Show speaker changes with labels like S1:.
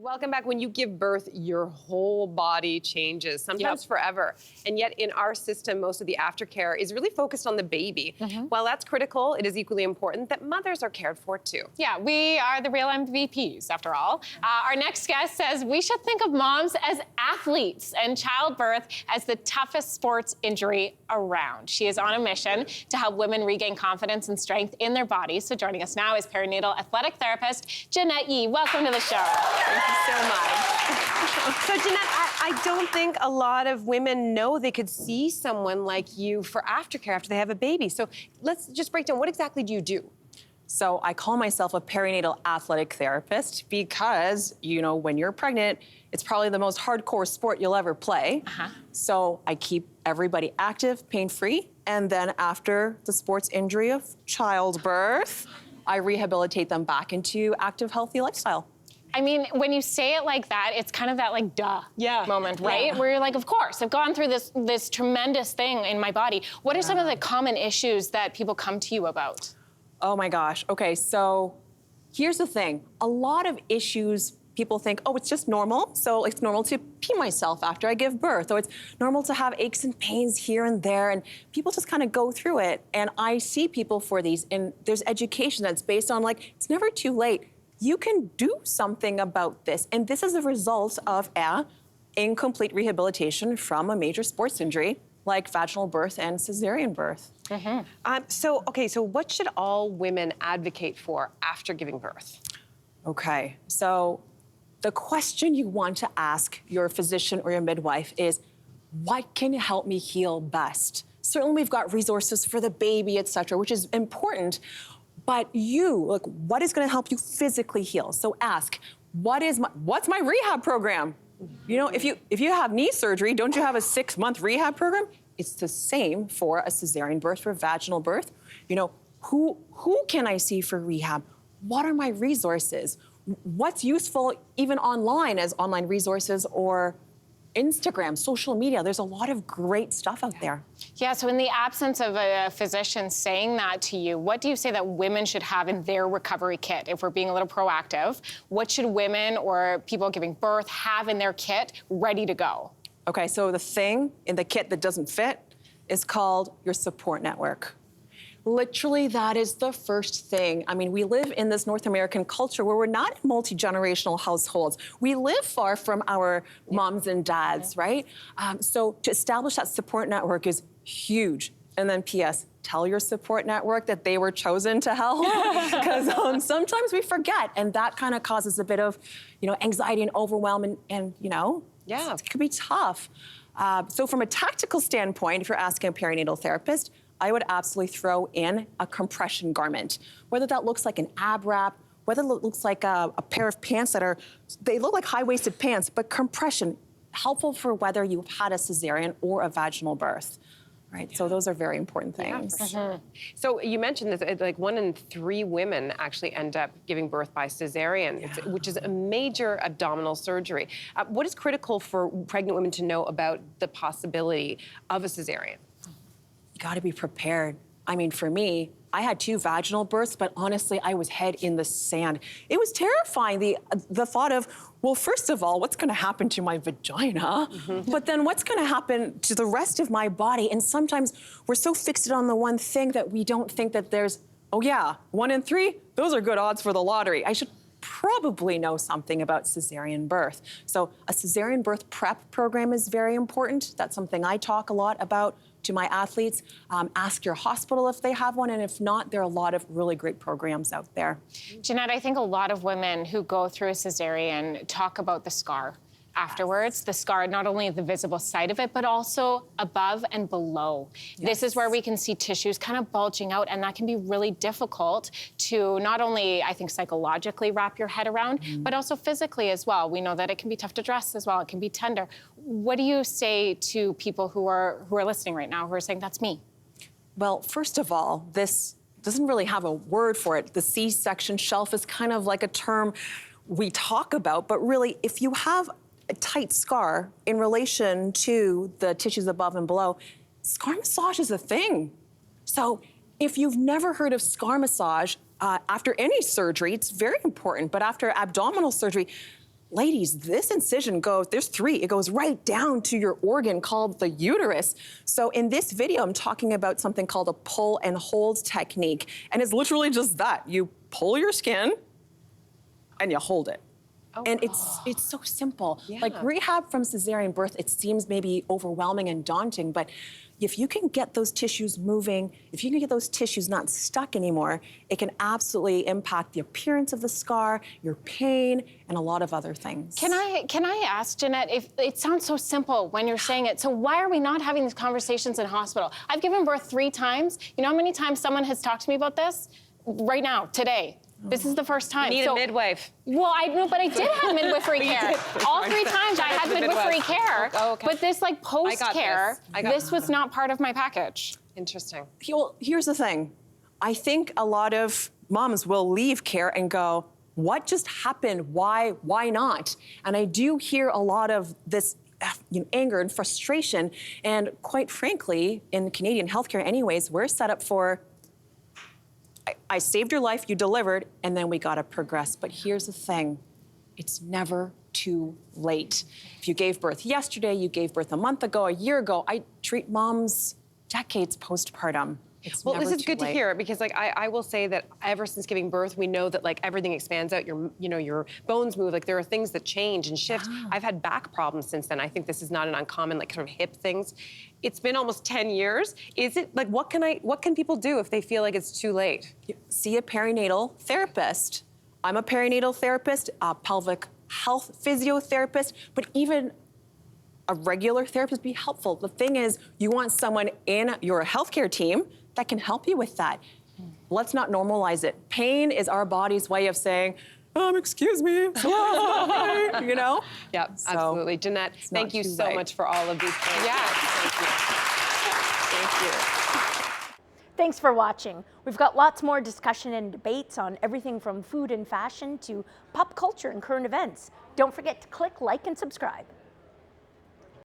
S1: Welcome back. When you give birth, your whole body changes, sometimes forever. And yet in our system, most of the aftercare is really focused on the baby. While that's critical, it is equally important that mothers are cared for too.
S2: Yeah, we are the real MVPs, after all. Our next guest says we should think of moms as athletes and childbirth as the toughest sports injury around. She is on a mission to help women regain confidence and strength in their bodies. So joining us now is perinatal athletic therapist Jeanette Yee. Welcome to the show.
S1: Thank you so much. So Jeanette, I don't think a lot of women know they could see someone like you for aftercare after they have a baby. So let's just break down, what exactly do you do?
S3: So I call myself a perinatal athletic therapist because, you know, when you're pregnant, it's probably the most hardcore sport you'll ever play. So I keep everybody active, pain-free, and then after the sports injury of childbirth, I rehabilitate them back into active, healthy lifestyle.
S2: I mean, when you say it like that, it's kind of that like duh moment, right? Where you're like, of course, I've gone through this tremendous thing in my body. What are some of the common issues that people come to you about?
S3: Oh my gosh. Okay, so here's the thing. A lot of issues, people think, oh, it's just normal. So it's normal to pee myself after I give birth, or it's normal to have aches and pains here and there, and people just kind of go through it. And I see people for these, and there's education that's based on like, it's never too late. You can do something about this. And this is a result of an incomplete rehabilitation from a major sports injury, like vaginal birth and cesarean birth.
S1: So what should all women advocate for after giving birth?
S3: Okay, so the question you want to ask your physician or your midwife is, what can help me heal best? Certainly we've got resources for the baby, et cetera, which is important. But like, what is going to help you physically heal? So ask, what's my rehab program? You know, if you have knee surgery, don't you have a 6-month rehab program? It's the same for a cesarean birth, for vaginal birth. You know, who can I see for rehab? What are my resources? What's useful even online as online resources or Instagram, social media? There's a lot of great stuff out there.
S2: Yeah, so in the absence of a physician saying that to you, what do you say that women should have in their recovery kit? If we're being a little proactive, what should women or people giving birth have in their kit ready to go?
S3: Okay, so the thing in the kit that doesn't fit is called your support network. Literally, that is the first thing. I mean, we live in this North American culture where we're not in multi-generational households. We live far from our moms and dads, right? So to establish that support network is huge. And then P.S., tell your support network that they were chosen to help, because sometimes we forget, and that kind of causes a bit of, you know, anxiety and overwhelm, and you know, it could be tough. So from a tactical standpoint, if you're asking a perinatal therapist, I would absolutely throw in a compression garment, whether that looks like an ab wrap, whether it looks like a pair of pants they look like high-waisted pants, but compression, helpful for whether you've had a cesarean or a vaginal birth, right? So those are very important things.
S1: Yeah, for sure. So you mentioned this, like 1 in 3 women actually end up giving birth by cesarean, which is a major abdominal surgery. What is critical for pregnant women to know about the possibility of a cesarean?
S3: You gotta be prepared. I mean, for me, I had 2 vaginal births, but honestly, I was head in the sand. It was terrifying, the thought of, well, first of all, what's gonna happen to my vagina? But then what's gonna happen to the rest of my body? And sometimes we're so fixated on the one thing that we don't think that there's, oh yeah, 1 in 3, those are good odds for the lottery. I should probably know something about cesarean birth. So a cesarean birth prep program is very important. That's something I talk a lot about to my athletes. Ask your hospital if they have one, and if not, there are a lot of really great programs out there.
S2: Jeanette, I think a lot of women who go through a cesarean talk about the scar afterwards, the scar, not only the visible side of it, but also above and below. This is where we can see tissues kind of bulging out, and that can be really difficult to not only, I think, psychologically wrap your head around, but also physically as well. We know that it can be tough to dress as well. It can be tender. What do you say to people who are listening right now who are saying, that's me?
S3: Well, first of all, this doesn't really have a word for it. The C-section shelf is kind of like a term we talk about, but really, if you have a tight scar in relation to the tissues above and below, scar massage is a thing. So if you've never heard of scar massage, after any surgery, it's very important, but after abdominal surgery, ladies, this incision goes, there's 3, it goes right down to your organ called the uterus. So in this video, I'm talking about something called a pull and hold technique. And it's literally just that. You pull your skin and you hold it.
S1: Oh,
S3: and it's so simple.
S1: Yeah.
S3: Like rehab from cesarean birth, it seems maybe overwhelming and daunting, but if you can get those tissues moving, if you can get those tissues not stuck anymore, it can absolutely impact the appearance of the scar, your pain, and a lot of other things.
S2: Can I ask, Jeanette, if it sounds so simple when you're saying it, so why are we not having these conversations in hospital? I've given birth 3 times. You know how many times someone has talked to me about this? Right now, today. This is the first time.
S1: Need a midwife.
S2: Well, I know, but I did have midwifery care. All 3 times I had midwifery care.
S1: Oh, okay.
S2: But this like post-care, this was not part of my package.
S1: Interesting.
S3: Well, here's the thing. I think a lot of moms will leave care and go, what just happened? Why not? And I do hear a lot of this anger and frustration. And quite frankly, in Canadian healthcare anyways, we're set up for, I saved your life, you delivered, and then we gotta progress. But here's the thing, it's never too late. If you gave birth yesterday, you gave birth a month ago, a year ago, I treat moms decades postpartum. It's
S1: Well,
S3: never
S1: this is
S3: too
S1: good
S3: late.
S1: to hear because, like, I will say that ever since giving birth, we know that like everything expands out. Your bones move. Like there are things that change and shift. I've had back problems since then. I think this is not an uncommon like sort of hip things. It's been almost 10 years. Is it like what can people do if they feel like it's too late?
S3: See a perinatal therapist. I'm a perinatal therapist, a pelvic health physiotherapist, but even a regular therapist be helpful. The thing is, you want someone in your healthcare team that can help you with that. Let's not normalize it. Pain is our body's way of saying, excuse me, sorry, you know?
S1: Yeah,
S3: So,
S1: absolutely. Jeanette, thank you
S3: too
S1: so
S3: late.
S1: much for all of these things.
S2: Yeah.
S1: Thank you.
S4: Thanks for watching. We've got lots more discussion and debates on everything from food and fashion to pop culture and current events. Don't forget to click like and subscribe.